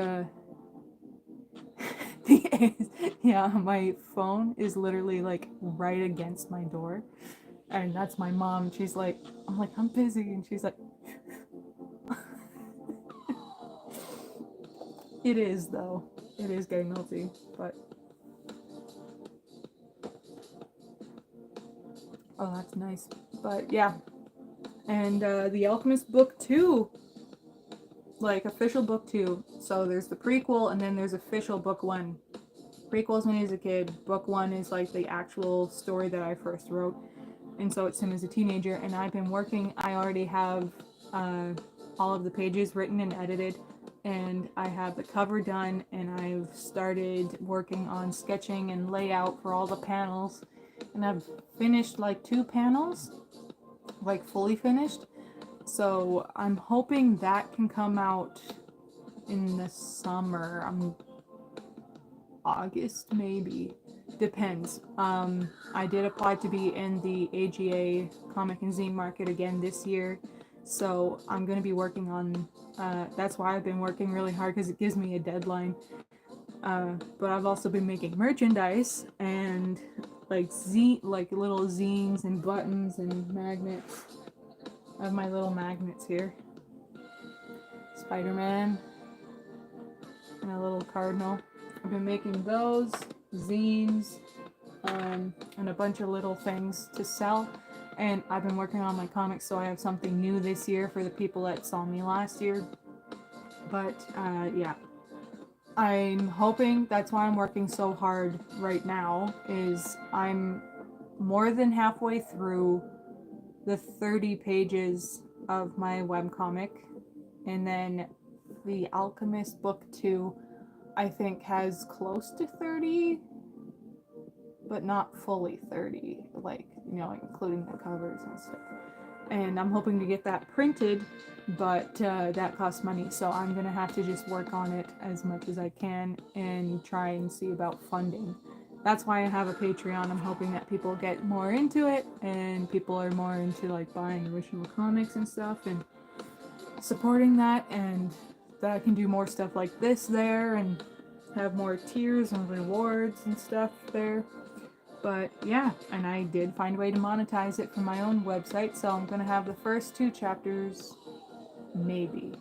yeah, my phone is literally like right against my door, and that's my mom. She's like, I'm like, I'm busy, and she's like, it is though. It is getting naughty, but oh, that's nice. But yeah, and The Alchemist Book 2, like official book 2. So there's the prequel, and then there's official book 1. Prequel is when he was a kid. Book 1 is like the actual story that I first wrote, and so it's him as a teenager. And I've been working. I already have all of the pages written and edited, and I have the cover done, and I've started working on sketching and layout for all the panels, and I've finished like 2 panels, like fully finished. So I'm hoping that can come out in the summer. August maybe. Depends. I did apply to be in the AGA comic and zine market again this year. So I'm going to be working on, that's why I've been working really hard, because it gives me a deadline. But I've also been making merchandise and like little zines and buttons and magnets. I have my little magnets here. Spider-Man and a little cardinal. I've been making those, zines, and a bunch of little things to sell. And I've been working on my comics, so I have something new this year for the people that saw me last year. But yeah, I'm hoping, that's why I'm working so hard right now, is I'm more than halfway through the 30 pages of my webcomic, and then The Alchemist Book 2 I think has close to 30, but not fully 30, like, including the covers and stuff. And I'm hoping to get that printed, but that costs money, so I'm gonna have to just work on it as much as I can and try and see about funding. That's why I have a Patreon. I'm hoping that people get more into it, and people are more into like buying original comics and stuff and supporting that, and that I can do more stuff like this there and have more tiers and rewards and stuff there. But yeah, and I did find a way to monetize it from my own website, so I'm gonna have the first 2 chapters, maybe.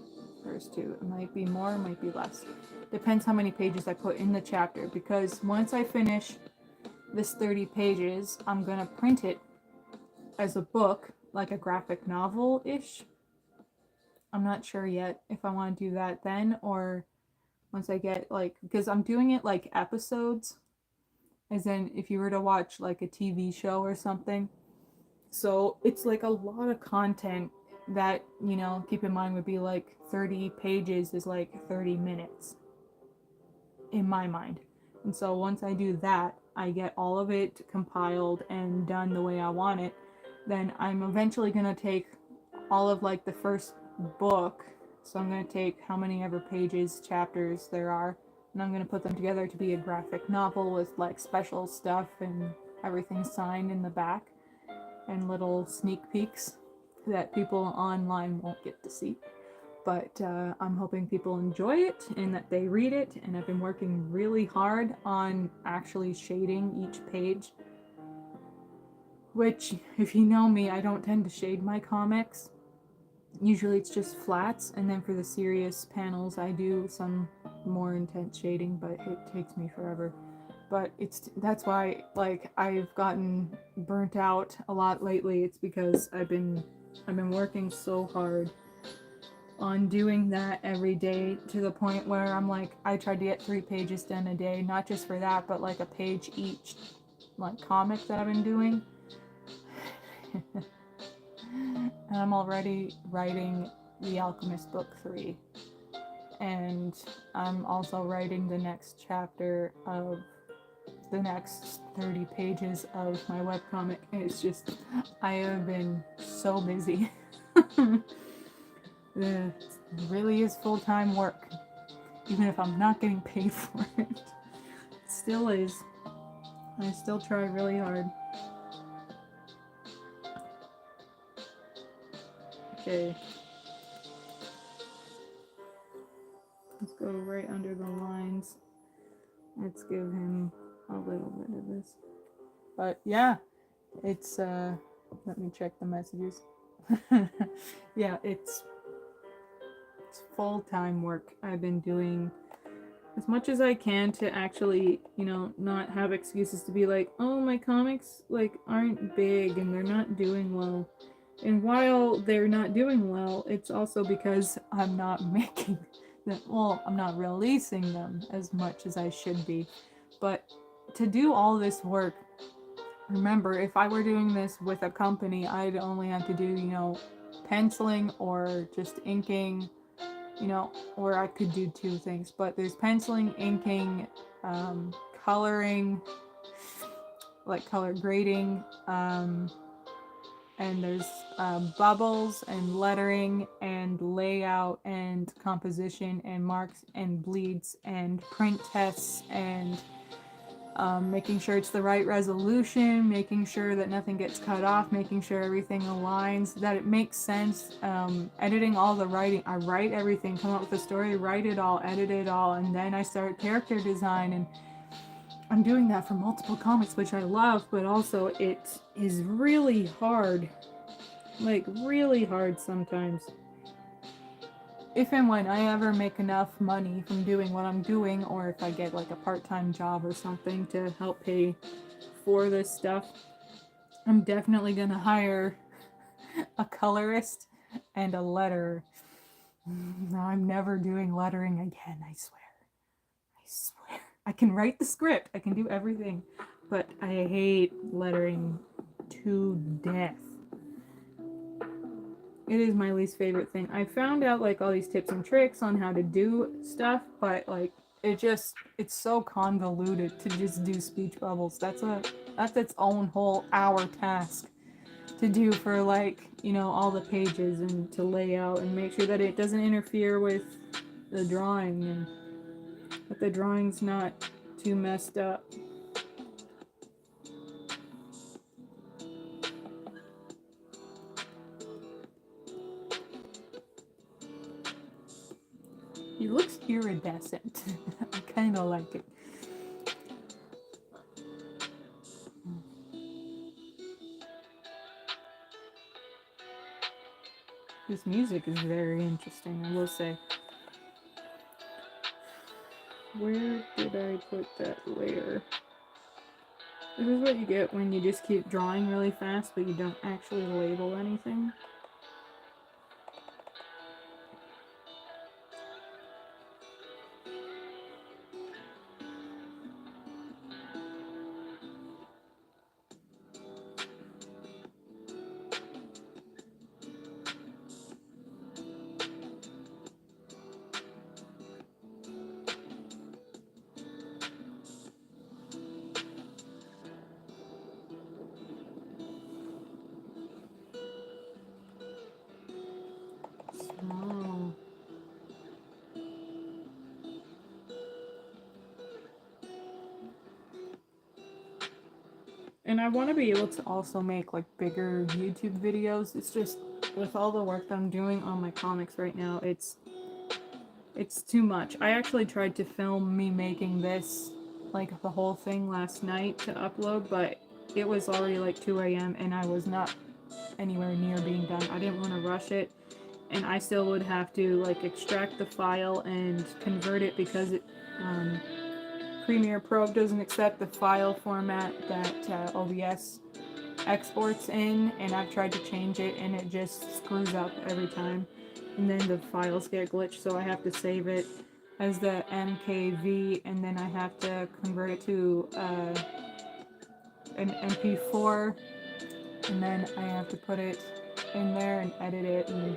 First 2. It might be more, it might be less. Depends how many pages I put in the chapter, because once I finish this 30 pages, I'm gonna print it as a book, like a graphic novel-ish. I'm not sure yet if I want to do that then, or once I get, like, because I'm doing it like episodes, as in if you were to watch like a TV show or something. So it's like a lot of content that, keep in mind would be like 30 pages is like 30 minutes in my mind. And so once I do that, I get all of it compiled and done the way I want it, then I'm eventually going to take all of like the first book. So I'm going to take how many ever pages, chapters there are, and I'm going to put them together to be a graphic novel with like special stuff and everything signed in the back and little sneak peeks that people online won't get to see. But I'm hoping people enjoy it and that they read it, and I've been working really hard on actually shading each page, which, if you know me, I don't tend to shade my comics. Usually it's just flats, and then for the serious panels I do some more intense shading, but it takes me forever. But that's why, like, I've gotten burnt out a lot lately. It's because I've been working so hard on doing that every day, to the point where I'm like, I tried to get 3 pages done a day, not just for that, but like a page each, like, comic that I've been doing. and I'm already writing The Alchemist Book 3. And I'm also writing the next chapter of the next 30 pages of my webcomic. It's just, I have been so busy. It really is full-time work. Even if I'm not getting paid for it. It still is. I still try really hard. Okay. Let's go right under the lines. Let's give him a little bit of this. But yeah, it's let me check the messages. Yeah, it's full-time work. I've been doing as much as I can to actually, you know, not have excuses to be like, oh, my comics like aren't big and they're not doing well. And while they're not doing well, it's also because I'm not making them, well, I'm not releasing them as much as I should be. But to do all this work, remember, if I were doing this with a company, I'd only have to do, you know, penciling or just inking, you know, or I could do two things. But there's penciling, inking, coloring, like color grading, and there's bubbles and lettering and layout and composition and marks and bleeds and print tests and making sure it's the right resolution, making sure that nothing gets cut off, making sure everything aligns, that it makes sense, editing all the writing. I write everything, come up with a story, write it all, edit it all, and then I start character design, and I'm doing that for multiple comics, which I love, but also it is really hard. Like, really hard sometimes. If and when I ever make enough money from doing what I'm doing, or if I get like a part-time job or something to help pay for this stuff, I'm definitely gonna hire a colorist and a letterer. No, I'm never doing lettering again, I swear. I swear. I can write the script, I can do everything, but I hate lettering to death. It is my least favorite thing. I found out like all these tips and tricks on how to do stuff, but like it's so convoluted to just do speech bubbles. That's its own whole hour task to do for, like, you know, all the pages and to lay out and make sure that it doesn't interfere with the drawing and that the drawing's not too messed up. He looks iridescent. I kind of like it. This music is very interesting, I will say. Where did I put that layer? This is what you get when you just keep drawing really fast, but you don't actually label anything. Small. And I want to be able to also make like bigger YouTube videos. It's just with all the work that I'm doing on my comics right now, it's too much. I actually tried to film me making this, like the whole thing last night to upload, but it was already like 2 a.m. and I was not anywhere near being done. I didn't want to rush it, and I still would have to like extract the file and convert it because it Premiere Pro doesn't accept the file format that OBS exports in, and I've tried to change it and it just screws up every time, and then the files get glitched, so I have to save it as the MKV, and then I have to convert it to an MP4, and then I have to put it in there and edit it and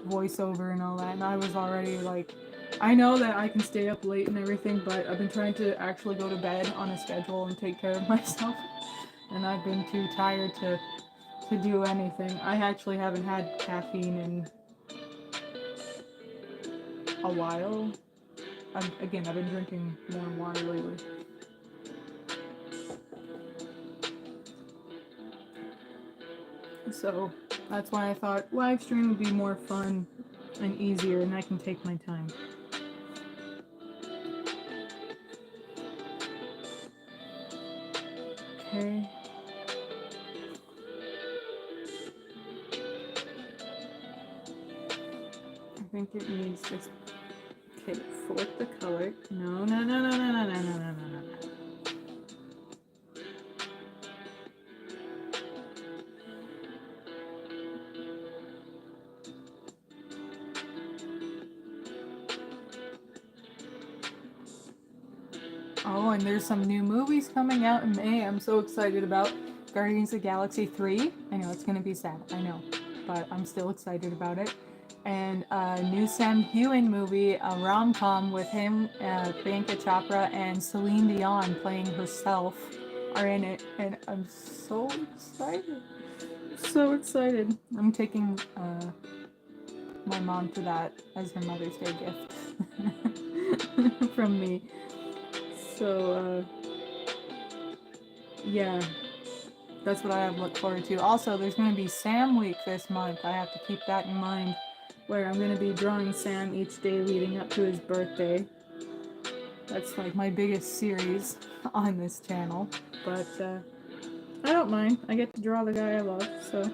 voiceover and all that. And I was already like, I know that I can stay up late and everything, but I've been trying to actually go to bed on a schedule and take care of myself. And I've been too tired to do anything. I actually haven't had caffeine in a while. I've been drinking more water lately. So that's why I thought live stream would be more fun and easier, and I can take my time. Okay. I think it needs just. Okay, fourth the color. No. Oh, and there's some new movies coming out in May. I'm so excited about Guardians of the Galaxy 3. I know it's gonna be sad, I know, but I'm still excited about it. And a new Sam Heughan movie, a rom-com with him, Priyanka Chopra, and Celine Dion playing herself are in it, and I'm so excited. So excited. I'm taking my mom to that as her Mother's Day gift from me. So, yeah, that's what I have to look forward to. Also, there's going to be Sam Week this month. I have to keep that in mind, where I'm going to be drawing Sam each day leading up to his birthday. That's like my biggest series on this channel, but I don't mind. I get to draw the guy I love, so.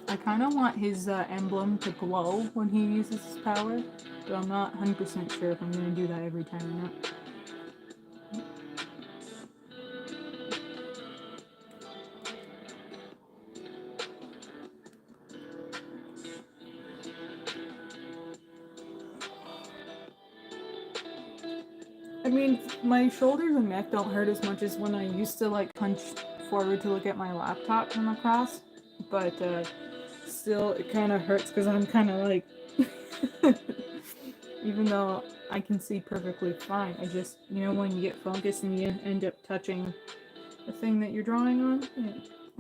I kind of want his emblem to glow when he uses his power, but I'm not 100% sure if I'm going to do that every time or not. I mean, my shoulders and neck don't hurt as much as when I used to like hunch forward to look at my laptop from across, but still it kind of hurts because I'm kind of like, even though I can see perfectly fine, I just, when you get focused and you end up touching the thing that you're drawing on, yeah,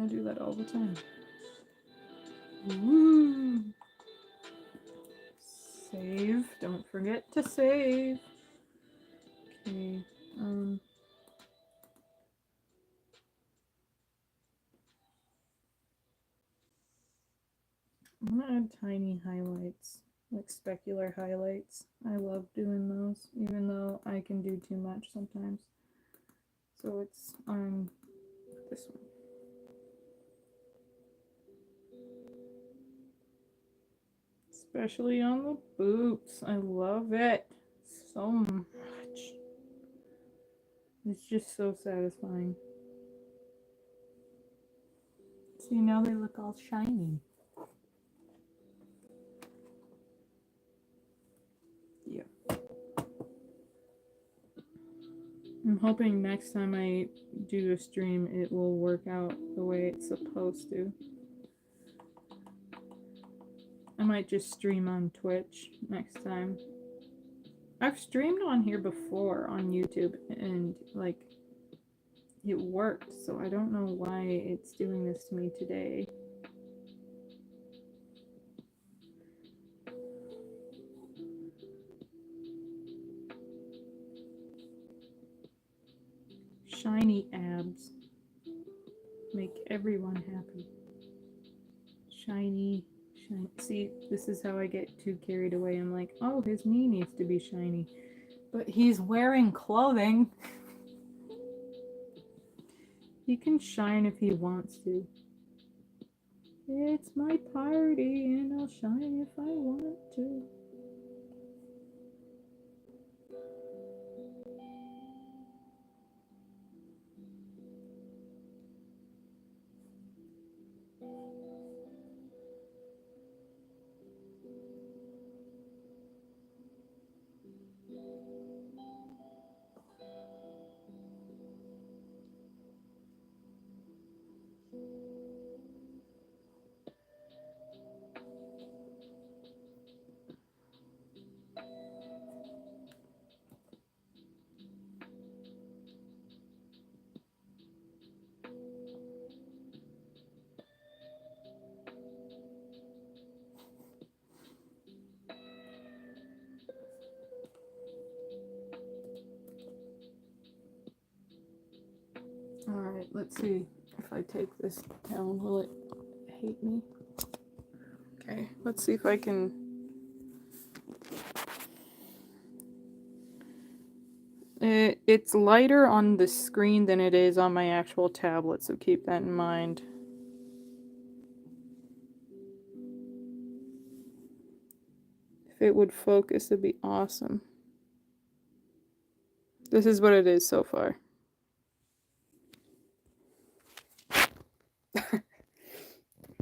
I do that all the time. Woo! Save, don't forget to save. Okay, I'm gonna add tiny highlights, like specular highlights. I love doing those, even though I can do too much sometimes. So it's on this one. Especially on the boots. I love it so much. It's just so satisfying. See, now they look all shiny. Yeah. I'm hoping next time I do a stream, it will work out the way it's supposed to. I might just stream on Twitch next time. I've streamed on here before on YouTube, and like it worked, so I don't know why it's doing this to me today. Shiny abs make everyone happy. Shiny, shiny. See, this is how I get too carried away. I'm like, oh, his knee needs to be shiny, but he's wearing clothing. He can shine if he wants to. It's my party and I'll shine if I want to. Alright, let's see if I take this down. Will it hate me? Okay, let's see if I can. It's lighter on the screen than it is on my actual tablet, so keep that in mind. If it would focus, it'd be awesome. This is what it is so far.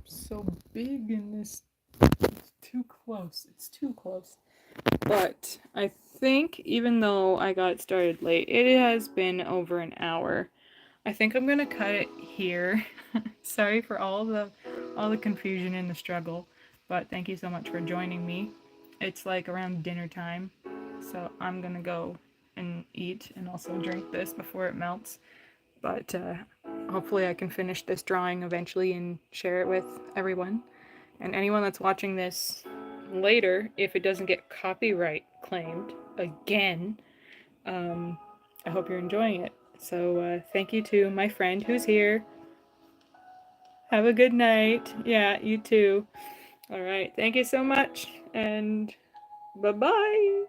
So big in this. It's too close. It's too close. But I think even though I got started late, it has been over an hour. I think I'm gonna cut it here. Sorry for all the confusion and the struggle, but thank you so much for joining me. It's like around dinner time, so I'm gonna go and eat and also drink this before it melts. But hopefully I can finish this drawing eventually and share it with everyone. And anyone that's watching this later, if it doesn't get copyright claimed again, I hope you're enjoying it. So thank you to my friend who's here. Have a good night. Yeah, you too. All right. Thank you so much. And bye-bye.